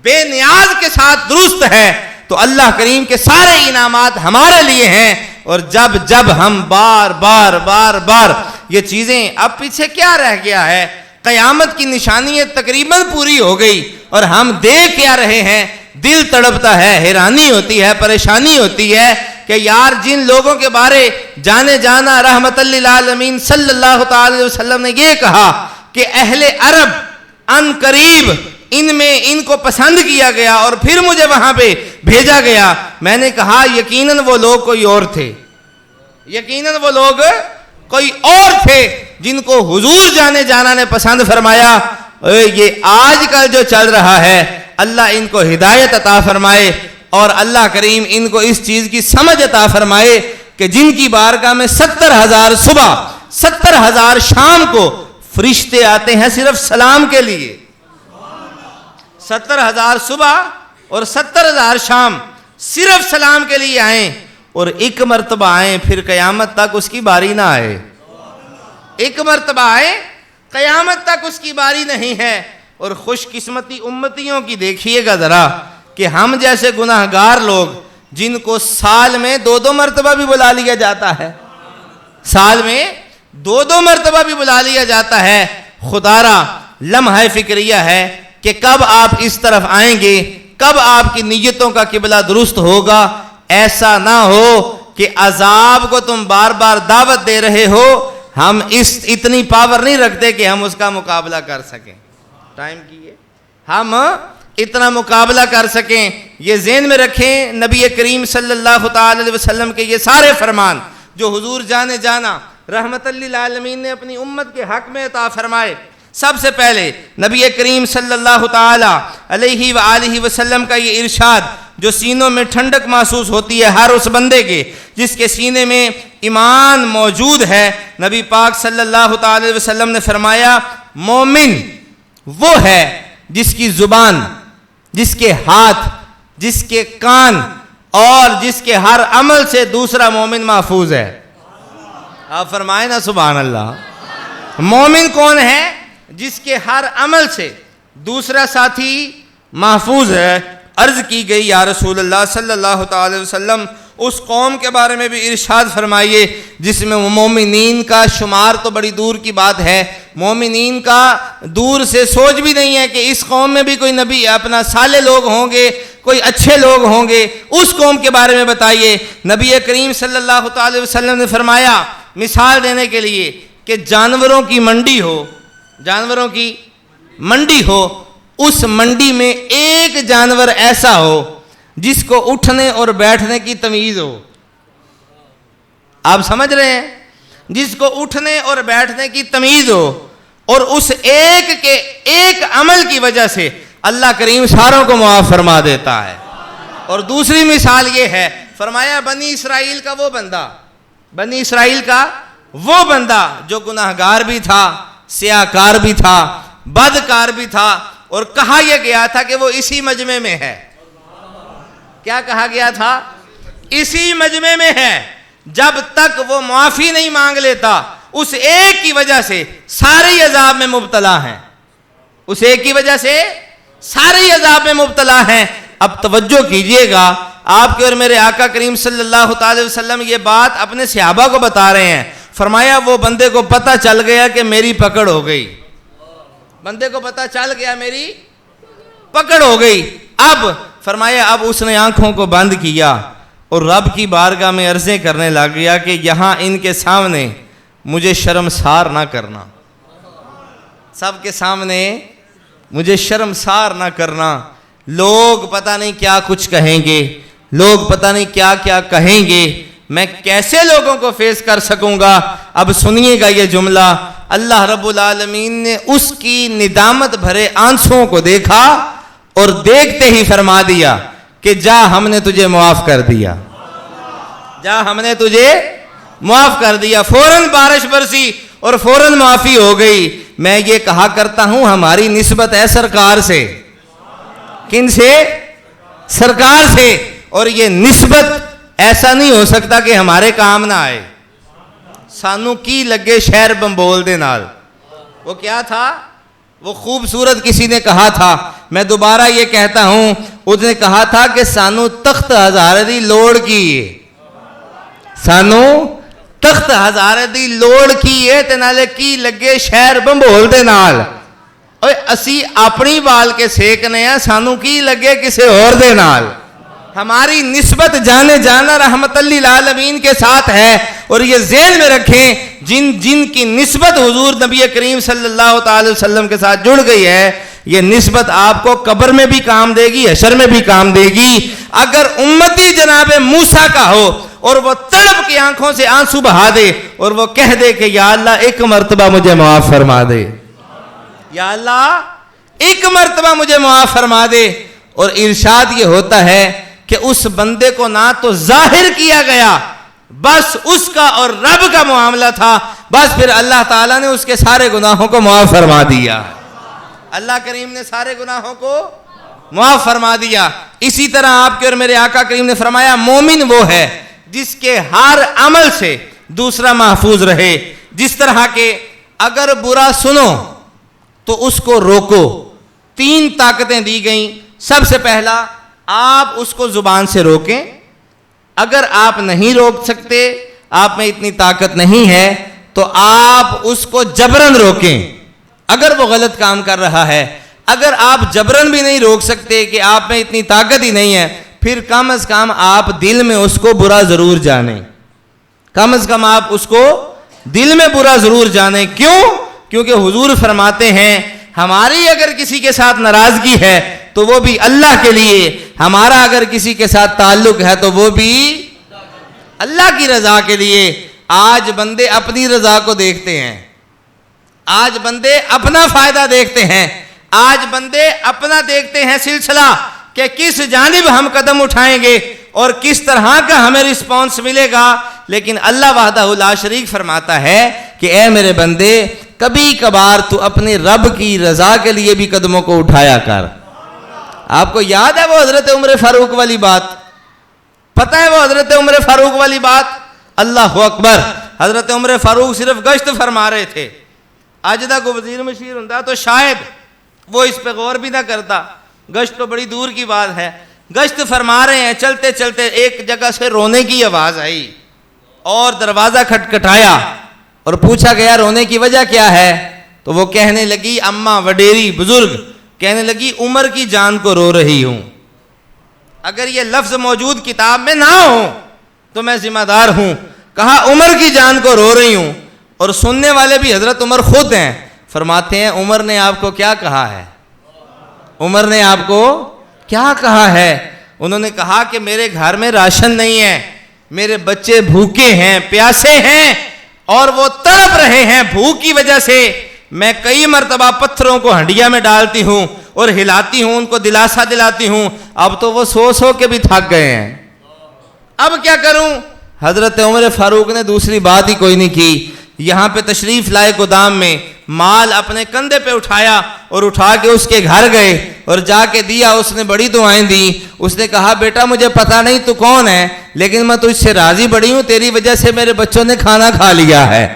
بے نیاز کے ساتھ درست ہے تو اللہ کریم کے سارے انعامات ہمارے لیے ہیں. اور جب ہم بار بار یہ چیزیں، اب پیچھے کیا رہ گیا ہے؟ قیامت کی نشانیاں تقریباً پوری ہو گئی اور ہم دیکھ کیا رہے ہیں؟ دل تڑپتا ہے، حیرانی ہوتی ہے، پریشانی ہوتی ہے کہ یار جن لوگوں کے بارے جانے جانا رحمت للعالمین صلی اللہ تعالی وسلم نے یہ کہا کہ اہل عرب ان قریب ان کو پسند کیا گیا اور پھر مجھے وہاں پہ بھیجا گیا، میں نے کہا یقیناً وہ لوگ کوئی اور تھے، یقیناً وہ لوگ کوئی اور تھے جن کو حضور جانے جانا نے پسند فرمایا. یہ آج کل جو چل رہا ہے اللہ ان کو ہدایت عطا فرمائے اور اللہ کریم ان کو اس چیز کی سمجھ عطا فرمائے کہ جن کی بارگاہ میں 70,000 صبح 70,000 شام کو فرشتے آتے ہیں صرف سلام کے لیے. 70,000 صبح اور 70,000 شام صرف سلام کے لیے آئیں اور ایک مرتبہ آئیں پھر قیامت تک اس کی باری نہ آئے. ایک مرتبہ آئے قیامت تک اس کی باری نہیں ہے. اور خوش قسمتی امتیوں کی دیکھیے گا ذرا کہ ہم جیسے گناہگار لوگ جن کو سال میں 2 مرتبہ بھی بلا لیا جاتا ہے، سال میں 2 مرتبہ بھی بلا لیا جاتا ہے، خدا را لمحہ فکریہ ہے کہ کب آپ اس طرف آئیں گے، کب آپ کی نیتوں کا قبلہ درست ہوگا. ایسا نہ ہو کہ عذاب کو تم بار بار دعوت دے رہے ہو، ہم اتنی پاور نہیں رکھتے کہ ہم اس کا مقابلہ کر سکیں. ٹائم کیے ہم اتنا مقابلہ کر سکیں. یہ ذہن میں رکھیں نبی کریم صلی اللہ تعالی علیہ وسلم کے یہ سارے فرمان جو حضور جانے جانا رحمت للعالمین نے اپنی امت کے حق میں عطا فرمائے. سب سے پہلے نبی کریم صلی اللہ تعالی علیہ وآلہ وسلم کا یہ ارشاد جو سینوں میں ٹھنڈک محسوس ہوتی ہے ہر اس بندے کے جس کے سینے میں ایمان موجود ہے. نبی پاک صلی اللہ تعالی وسلم نے فرمایا مومن وہ ہے جس کی زبان، جس کے ہاتھ، جس کے کان اور جس کے ہر عمل سے دوسرا مومن محفوظ ہے. آپ فرمائیں نا سبحان اللہ. مومن کون ہے؟ جس کے ہر عمل سے دوسرا ساتھی محفوظ ہے. عرض کی گئی یا رسول اللہ صلی اللہ تعالی وسلم اس قوم کے بارے میں بھی ارشاد فرمائیے جس میں مومنین کا شمار تو بڑی دور کی بات ہے، مومنین کا دور سے سوچ بھی نہیں ہے کہ اس قوم میں بھی کوئی نبی اپنا صالح لوگ ہوں گے، کوئی اچھے لوگ ہوں گے. اس قوم کے بارے میں بتائیے. نبی کریم صلی اللہ تعالی وسلم نے فرمایا مثال دینے کے لیے کہ جانوروں کی منڈی ہو، جانوروں کی منڈی ہو، اس منڈی میں ایک جانور ایسا ہو جس کو اٹھنے اور بیٹھنے کی تمیز ہو. آپ سمجھ رہے ہیں؟ جس کو اٹھنے اور بیٹھنے کی تمیز ہو اور اس ایک عمل کی وجہ سے اللہ کریم ساروں کو معاف فرما دیتا ہے. اور دوسری مثال یہ ہے فرمایا بنی اسرائیل کا وہ بندہ، بنی اسرائیل کا وہ بندہ جو گناہگار بھی تھا، سیاہکار بھی تھا، بدکار بھی تھا اور کہا یہ گیا تھا کہ وہ اسی مجمع میں ہے. کیا کہا گیا تھا؟ اسی مجمع میں ہے. جب تک وہ معافی نہیں مانگ لیتا اس ایک کی وجہ سے سارے عذاب میں مبتلا ہیں، اس ایک کی وجہ سے سارے عذاب میں مبتلا ہیں. اب توجہ کیجئے گا، آپ کے اور میرے آقا کریم صلی اللہ تعالی وسلم یہ بات اپنے صحابہ کو بتا رہے ہیں. فرمایا وہ بندے کو پتہ چل گیا کہ میری پکڑ ہو گئی، بندے کو پتہ چل گیا میری پکڑ ہو گئی. اب فرمایا اب اس نے آنکھوں کو بند کیا اور رب کی بارگاہ میں عرضیں کرنے لگ گیا کہ یہاں ان کے سامنے مجھے شرمسار نہ کرنا، سب کے سامنے مجھے شرمسار نہ کرنا. لوگ پتہ نہیں کیا کچھ کہیں گے، لوگ پتہ نہیں کیا کیا کہیں گے، میں کیسے لوگوں کو فیس کر سکوں گا. اب سنیے گا یہ جملہ، اللہ رب العالمین نے اس کی ندامت بھرے آنسوں کو دیکھا اور دیکھتے ہی فرما دیا کہ جا ہم نے تجھے معاف کر دیا، جا ہم نے تجھے معاف کر دیا. فوراً بارش برسی اور فوراً معافی ہو گئی. میں یہ کہا کرتا ہوں ہماری نسبت ہے سرکار سے. کن سے؟ سرکار سے. اور یہ نسبت ایسا نہیں ہو سکتا کہ ہمارے کام نہ آئے. سانو کی لگے شہر بمبول دے نال. وہ کیا تھا؟ وہ خوبصورت کسی نے کہا تھا، میں دوبارہ یہ کہتا ہوں، اس نے کہا تھا کہ سانو تخت ہزارے دی لوڑ کی ہے، سانو تخت ہزارے دی لوڑ کی ہے تے نالے کی لگے شہر بمبول دے نال، اسی اپنی بال کے سیکنے ہیں، سانو کی لگے کسی اور دے نال۔ ہماری نسبت جانے جانا رحمت للعالمین کے ساتھ ہے، اور یہ ذہن میں رکھیں جن کی نسبت حضور نبی کریم صلی اللہ تعالی وسلم کے ساتھ جڑ گئی ہے، یہ نسبت آپ کو قبر میں بھی کام دے گی، حشر میں بھی کام دے گی۔ اگر امتی جناب موسیٰ کا ہو اور وہ تڑپ کی آنکھوں سے آنسو بہا دے اور وہ کہہ دے کہ یا اللہ ایک مرتبہ مجھے معاف فرما دے، یا اللہ ایک مرتبہ مجھے معاف فرما دے، اور ارشاد یہ ہوتا ہے کہ اس بندے کو نہ تو ظاہر کیا گیا، بس اس کا اور رب کا معاملہ تھا، بس پھر اللہ تعالیٰ نے اس کے سارے گناہوں کو معاف فرما دیا، اللہ کریم نے سارے گناہوں کو معاف فرما دیا۔ اسی طرح آپ کے اور میرے آقا کریم نے فرمایا مومن وہ ہے جس کے ہر عمل سے دوسرا محفوظ رہے، جس طرح کہ اگر برا سنو تو اس کو روکو، 3 طاقتیں دی گئیں۔ سب سے پہلا آپ اس کو زبان سے روکیں، اگر آپ نہیں روک سکتے، آپ میں اتنی طاقت نہیں ہے تو آپ اس کو جبرن روکیں، اگر وہ غلط کام کر رہا ہے۔ اگر آپ جبرن بھی نہیں روک سکتے کہ آپ میں اتنی طاقت ہی نہیں ہے، پھر کم از کم آپ دل میں اس کو برا ضرور جانیں، کم از کم آپ اس کو دل میں برا ضرور جانیں۔ کیوں؟ کیونکہ حضور فرماتے ہیں ہماری اگر کسی کے ساتھ ناراضگی ہے تو وہ بھی اللہ کے لیے، ہمارا اگر کسی کے ساتھ تعلق ہے تو وہ بھی اللہ کی رضا کے لیے۔ آج بندے اپنی رضا کو دیکھتے ہیں، آج بندے اپنا فائدہ دیکھتے ہیں، آج بندے اپنا دیکھتے ہیں سلسلہ کہ کس جانب ہم قدم اٹھائیں گے اور کس طرح کا ہمیں رسپانس ملے گا۔ لیکن اللہ وحدہ لا شریک فرماتا ہے کہ اے میرے بندے، کبھی کبھار تو اپنے رب کی رضا کے لیے بھی قدموں کو اٹھایا کر۔ آپ کو یاد ہے وہ حضرت عمر فاروق والی بات؟ پتہ ہے وہ حضرت عمر فاروق والی بات؟ اللہ اکبر! حضرت عمر فاروق صرف گشت فرما رہے تھے، آج دا کو وزیر مشیر ہوندا تو شاید وہ اس پہ غور بھی نہ کرتا، گشت تو بڑی دور کی بات ہے۔ گشت فرما رہے ہیں، چلتے چلتے ایک جگہ سے رونے کی آواز آئی اور دروازہ کھٹکھٹایا اور پوچھا گیا رونے کی وجہ کیا ہے؟ تو وہ کہنے لگی، اماں وڈیری بزرگ کہنے لگی عمر کی جان کو رو رہی ہوں۔ اگر یہ لفظ موجود کتاب میں نہ ہو تو میں ذمہ دار ہوں، کہا عمر کی جان کو رو رہی ہوں، اور سننے والے بھی حضرت عمر خود ہیں۔ فرماتے ہیں عمر نے آپ کو کیا کہا ہے؟ عمر نے آپ کو کیا کہا ہے؟ انہوں نے کہا کہ میرے گھر میں راشن نہیں ہے، میرے بچے بھوکے ہیں، پیاسے ہیں، اور وہ تڑپ رہے ہیں بھوک کی وجہ سے۔ میں کئی مرتبہ پتھروں کو ہنڈیا میں ڈالتی ہوں اور ہلاتی ہوں، ان کو دلاسا دلاتی ہوں، اب تو وہ سو سو کے بھی تھک گئے ہیں، اب کیا کروں؟ حضرت عمر فاروق نے دوسری بات ہی کوئی نہیں کی، یہاں پہ تشریف لائے گودام میں، مال اپنے کندھے پہ اٹھایا اور اٹھا کے اس کے گھر گئے اور جا کے دیا۔ اس نے بڑی دعائیں دی، اس نے کہا بیٹا مجھے پتا نہیں تو کون ہے، لیکن میں تجھ سے راضی بڑی ہوں، تیری وجہ سے میرے بچوں نے کھانا کھا لیا ہے،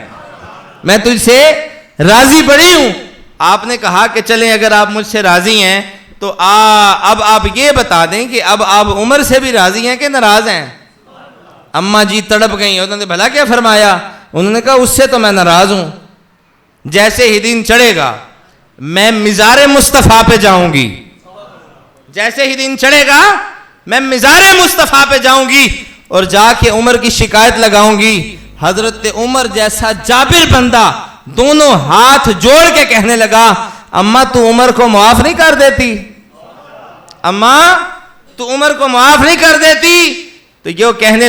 میں تجھ سے راضی بڑی ہوں۔ آپ نے کہا کہ چلیں اگر آپ مجھ سے راضی ہیں تو اب آپ یہ بتا دیں کہ اب آپ عمر سے بھی راضی ہیں کہ ناراض ہیں؟ اماں جی تڑپ گئیں، انہوں نے بھلا کیا فرمایا؟ انہوں نے کہا اس سے تو میں ناراض ہوں، جیسے ہی دن چڑھے گا میں مزار مصطفیٰ پہ جاؤں گی، جیسے ہی دن چڑھے گا میں مزار مصطفیٰ پہ جاؤں گی اور جا کے عمر کی شکایت لگاؤں گی۔ حضرت عمر جیسا جابر بندہ دونوں ہاتھ جوڑ کے کہنے لگا اماں تو عمر کو معاف نہیں کر دیتی، اماں تو عمر کو معاف نہیں کر دیتی؟ تو یہ کہنے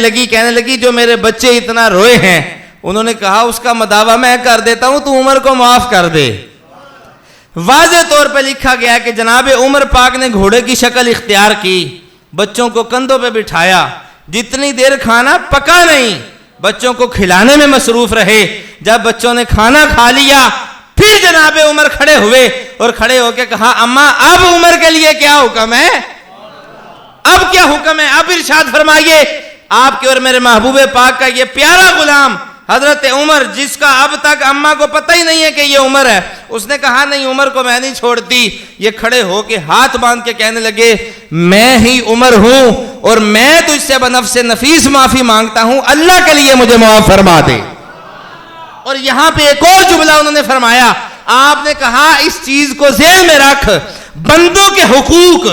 لگی جو میرے بچے اتنا روئے ہیں، انہوں نے کہا اس کا مداوع میں کر دیتا ہوں، تو عمر کو معاف کر دے۔ واضح طور پہ لکھا گیا کہ جناب عمر پاک نے گھوڑے کی شکل اختیار کی، بچوں کو کندھوں پہ بٹھایا، جتنی دیر کھانا پکا نہیں بچوں کو کھلانے میں مصروف رہے۔ جب بچوں نے کھانا کھا لیا پھر جناب عمر کھڑے ہوئے اور کھڑے ہو کے کہا اماں اب عمر کے لیے کیا حکم ہے؟ اب کیا حکم ہے؟ اب ارشاد فرمائیے۔ آپ کے اور میرے محبوب پاک کا یہ پیارا غلام حضرت عمر جس کا اب تک اماں کو پتہ ہی نہیں ہے کہ یہ عمر ہے، اس نے کہا نہیں عمر کو میں نہیں چھوڑتی. یہ کھڑے ہو کے ہاتھ باندھ کے کہنے لگے میں ہی عمر ہوں اور میں تجھ سے بنفس نفیس معافی مانگتا ہوں، اللہ کے لیے مجھے معاف فرما دے. اور یہاں پہ ایک اور جملہ انہوں نے فرمایا، آپ نے کہا اس چیز کو ذہن میں رکھ، بندوں کے حقوق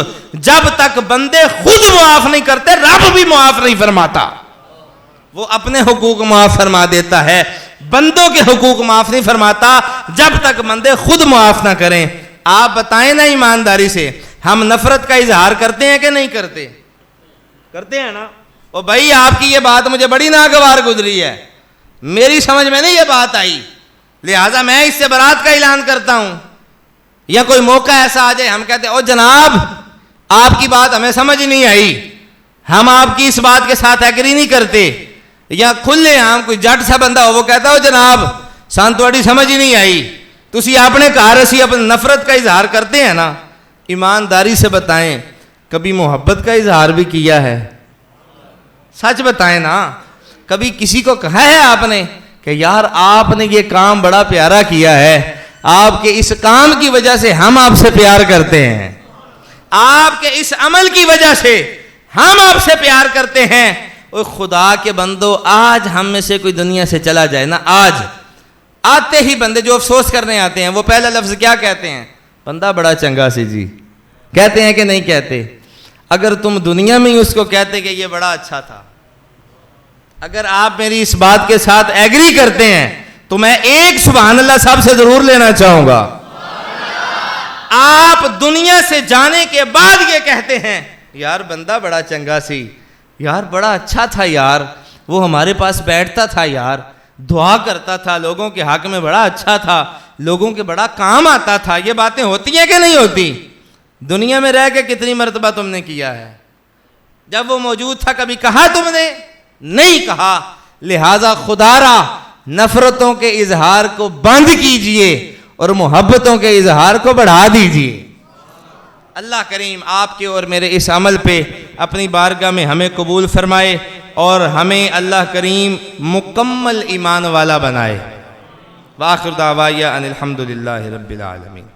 جب تک بندے خود معاف نہیں کرتے رب بھی معاف نہیں فرماتا. وہ اپنے حقوق معاف فرما دیتا ہے، بندوں کے حقوق معاف نہیں فرماتا جب تک بندے خود معاف نہ کریں. آپ بتائیں نا ایمانداری سے، ہم نفرت کا اظہار کرتے ہیں کہ نہیں کرتے؟ کرتے ہیں نا. او بھائی آپ کی یہ بات مجھے بڑی ناگوار گزری ہے، میری سمجھ میں نہیں یہ بات آئی، لہٰذا میں اس سے برات کا اعلان کرتا ہوں. یا کوئی موقع ایسا آ جائے ہم کہتے ہیں او جناب آپ کی بات ہمیں سمجھ نہیں آئی، ہم آپ کی اس بات کے ساتھ ایگری نہیں کرتے. یا کھلے عام کوئی جٹ سا بندہ ہو وہ کہتا ہو جناب سان تواڈی سمجھ ہی نہیں آئی، تسی آپ نے کہا اسی اپنی نفرت کا اظہار کرتے ہیں نا. ایمانداری سے بتائیں کبھی محبت کا اظہار بھی کیا ہے؟ سچ بتائیں نا، کبھی کسی کو کہا ہے آپ نے کہ یار آپ نے یہ کام بڑا پیارا کیا ہے، آپ کے اس کام کی وجہ سے ہم آپ سے پیار کرتے ہیں، آپ کے اس عمل کی وجہ سے ہم آپ سے پیار کرتے ہیں. اور خدا کے بندو آج ہم میں سے کوئی دنیا سے چلا جائے نا، آج آتے ہی بندے جو افسوس کرنے آتے ہیں وہ پہلا لفظ کیا کہتے ہیں؟ بندہ بڑا چنگا سی جی. کہتے ہیں کہ نہیں کہتے؟ اگر تم دنیا میں ہی اس کو کہتے کہ یہ بڑا اچھا تھا، اگر آپ میری اس بات کے ساتھ ایگری کرتے ہیں تو میں ایک سبحان اللہ صاحب سے ضرور لینا چاہوں گا. آپ دنیا سے جانے کے بعد یہ کہتے ہیں یار بندہ بڑا چنگا سی، یار بڑا اچھا تھا، یار وہ ہمارے پاس بیٹھتا تھا، یار دعا کرتا تھا، لوگوں کے حق میں بڑا اچھا تھا، لوگوں کے بڑا کام آتا تھا. یہ باتیں ہوتی ہیں کہ نہیں ہوتی؟ دنیا میں رہ کے کتنی مرتبہ تم نے کیا ہے؟ جب وہ موجود تھا کبھی کہا تم نے؟ نہیں کہا. لہذا خدا را نفرتوں کے اظہار کو بند کیجئے اور محبتوں کے اظہار کو بڑھا دیجئے. اللہ کریم آپ کے اور میرے اس عمل پہ اپنی بارگاہ میں ہمیں قبول فرمائے اور ہمیں اللہ کریم مکمل ایمان والا بنائے. وآخر دعوایا ان الحمدللہ رب العالمین.